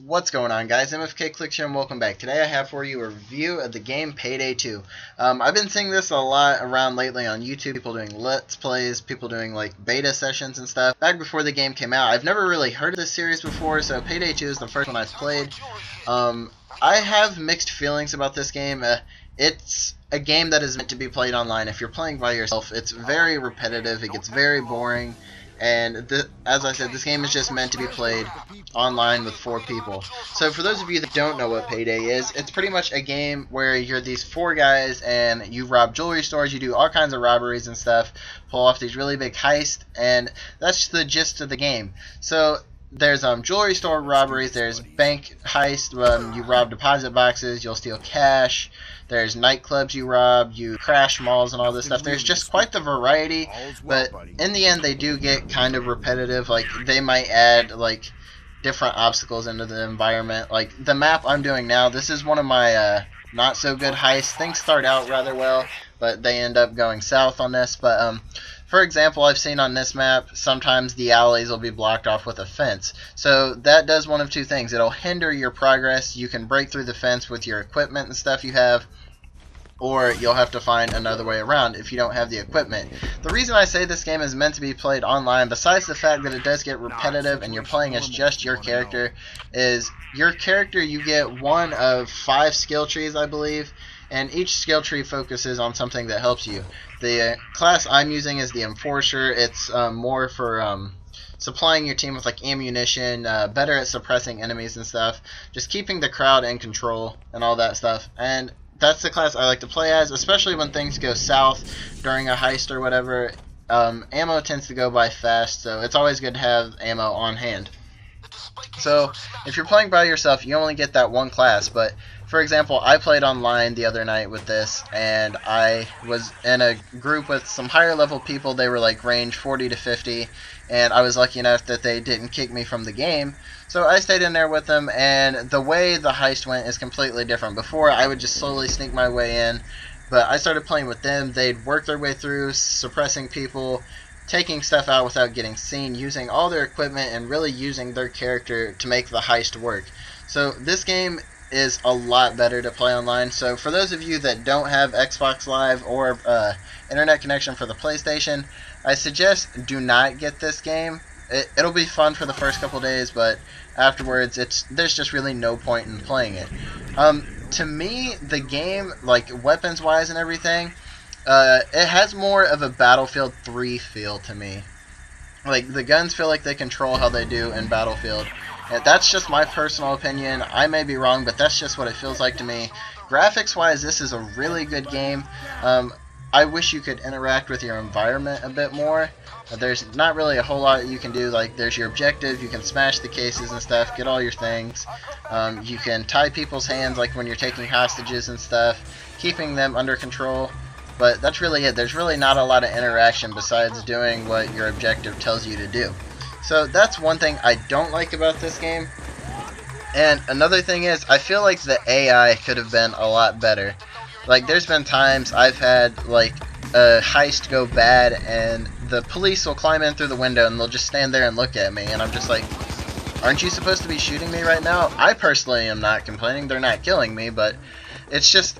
What's going on, guys? MFK Clicks here and welcome back. Today I have for you a review of the game Payday 2. I've been seeing this a lot around lately on YouTube, people doing Let's Plays, people doing like beta sessions and stuff. Back before the game came out, I've never really heard of this series before, so Payday 2 is the first one I've played. I have mixed feelings about this game. It's a game that is meant to be played online. If you're playing by yourself, it's very repetitive, it gets very boring. And as I said, this game is just meant to be played online with 4 people. So for those of you that don't know what Payday is, it's pretty much a game where you're these 4 guys and you rob jewelry stores, you do all kinds of robberies and stuff, pull off these really big heists, and that's the gist of the game. So there's jewelry store robberies, there's bank heist, you rob deposit boxes, you'll steal cash, there's nightclubs you rob, you crash malls and all this stuff. There's just quite the variety, but in the end they do get kind of repetitive. Like, they might add like different obstacles into the environment. Like the map I'm doing now, this is one of my not so good heists. Things start out rather well, but they end up going south on this. But for example, I've seen on this map, sometimes the alleys will be blocked off with a fence. So that does one of 2 things. It'll hinder your progress. You can break through the fence with your equipment and stuff you have, or you'll have to find another way around if you don't have the equipment. The reason I say this game is meant to be played online, besides the fact that it does get repetitive and you're playing as just your character, is your character, you get one of 5 skill trees, I believe, and each skill tree focuses on something that helps you. The class I'm using is the Enforcer. It's more for supplying your team with like ammunition, better at suppressing enemies and stuff, just keeping the crowd in control and all that stuff. And that's the class I like to play as, especially when things go south during a heist or whatever. Ammo tends to go by fast, so it's always good to have ammo on hand. So if you're playing by yourself, you only get that one class. But for example, I played online the other night with this, and I was in a group with some higher level people. They were like range 40 to 50, and I was lucky enough that they didn't kick me from the game. So I stayed in there with them, and the way the heist went is completely different. Before, I would just slowly sneak my way in, but I started playing with them. They'd work their way through, suppressing people, taking stuff out without getting seen, using all their equipment, and really using their character to make the heist work. So this game is a lot better to play online. So for those of you that don't have Xbox Live or internet connection for the PlayStation, I suggest do not get this game. It'll be fun for the first couple days, but afterwards there's just really no point in playing it. To me, the game, like weapons wise and everything, it has more of a Battlefield 3 feel to me. Like, the guns feel like they control how they do in Battlefield. And that's just my personal opinion. I may be wrong, but that's just what it feels like to me. Graphics wise, this is a really good game. I wish you could interact with your environment a bit more. There's not really a whole lot you can do. Like, there's your objective, you can smash the cases and stuff, get all your things. You can tie people's hands, like when you're taking hostages and stuff, keeping them under control. But that's really it. There's really not a lot of interaction besides doing what your objective tells you to do. So that's one thing I don't like about this game. And another thing is, I feel like the AI could have been a lot better. Like, there's been times I've had like a heist go bad and the police will climb in through the window and they'll just stand there and look at me, and I'm just like, aren't you supposed to be shooting me right now? I personally am not complaining, they're not killing me, but it's just,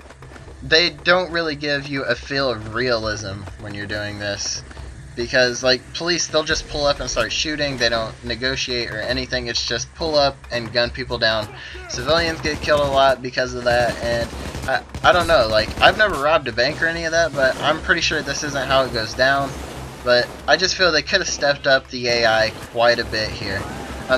they don't really give you a feel of realism when you're doing this. Because, like, police, they'll just pull up and start shooting. They don't negotiate or anything. It's just pull up and gun people down. Civilians get killed a lot because of that. And I don't know. Like, I've never robbed a bank or any of that, but I'm pretty sure this isn't how it goes down. But I just feel they could have stepped up the AI quite a bit here.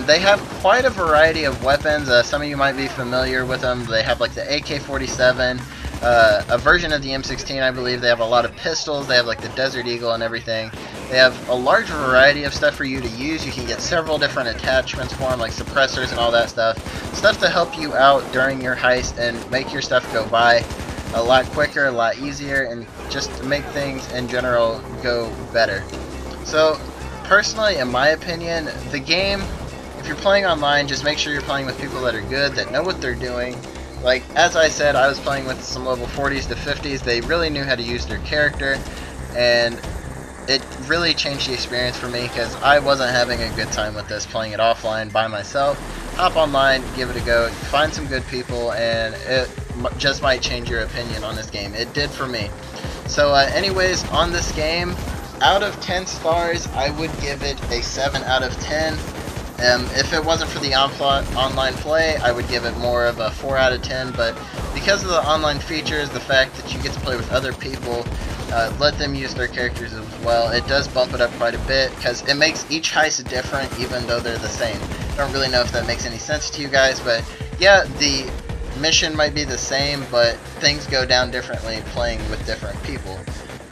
They have quite a variety of weapons. Some of you might be familiar with them. They have, like, the AK-47. A version of the M16, I believe. They have a lot of pistols. They have like the Desert Eagle and everything. They have a large variety of stuff for you to use. You can get several different attachments for them, like suppressors and all that stuff. Stuff to help you out during your heist and make your stuff go by a lot quicker, a lot easier, and just to make things in general go better. So, personally, in my opinion, the game, if you're playing online, just make sure you're playing with people that are good, that know what they're doing. Like, as I said, I was playing with some level 40s to 50s. They really knew how to use their character, and it really changed the experience for me because I wasn't having a good time with this playing it offline by myself. hop online, give it a go, find some good people, and it just might change your opinion on this game. It did for me. So anyways, on this game, out of 10 stars, I would give it a 7 out of 10. If it wasn't for the online play, I would give it more of a 4 out of 10, but because of the online features, the fact that you get to play with other people, let them use their characters as well, it does bump it up quite a bit, because it makes each heist different even though they're the same. I don't really know if that makes any sense to you guys, but yeah, the mission might be the same, but things go down differently playing with different people.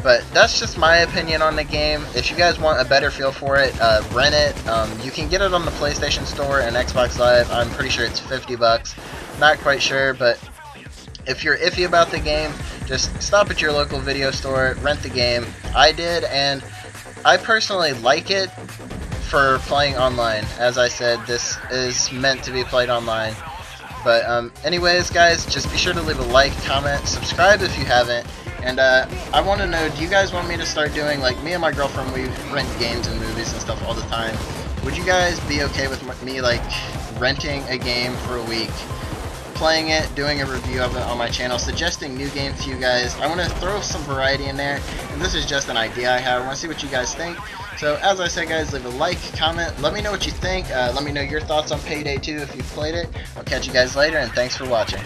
But that's just my opinion on the game. If you guys want a better feel for it, rent it. You can get it on the PlayStation Store and Xbox Live. I'm pretty sure it's 50 bucks. Not quite sure, but if you're iffy about the game, just stop at your local video store, rent the game. I did, and I personally like it for playing online. As I said, this is meant to be played online. But anyways, guys, just be sure to leave a like, comment, subscribe if you haven't. And I want to know, do you guys want me to start doing, like, me and my girlfriend, we rent games and movies and stuff all the time. Would you guys be okay with me, like, renting a game for a week, playing it, doing a review of it on my channel, suggesting new games to you guys? I want to throw some variety in there, and this is just an idea I have. I want to see what you guys think. So, as I said, guys, leave a like, comment, let me know what you think. Let me know your thoughts on Payday 2 if you've played it. I'll catch you guys later, and thanks for watching.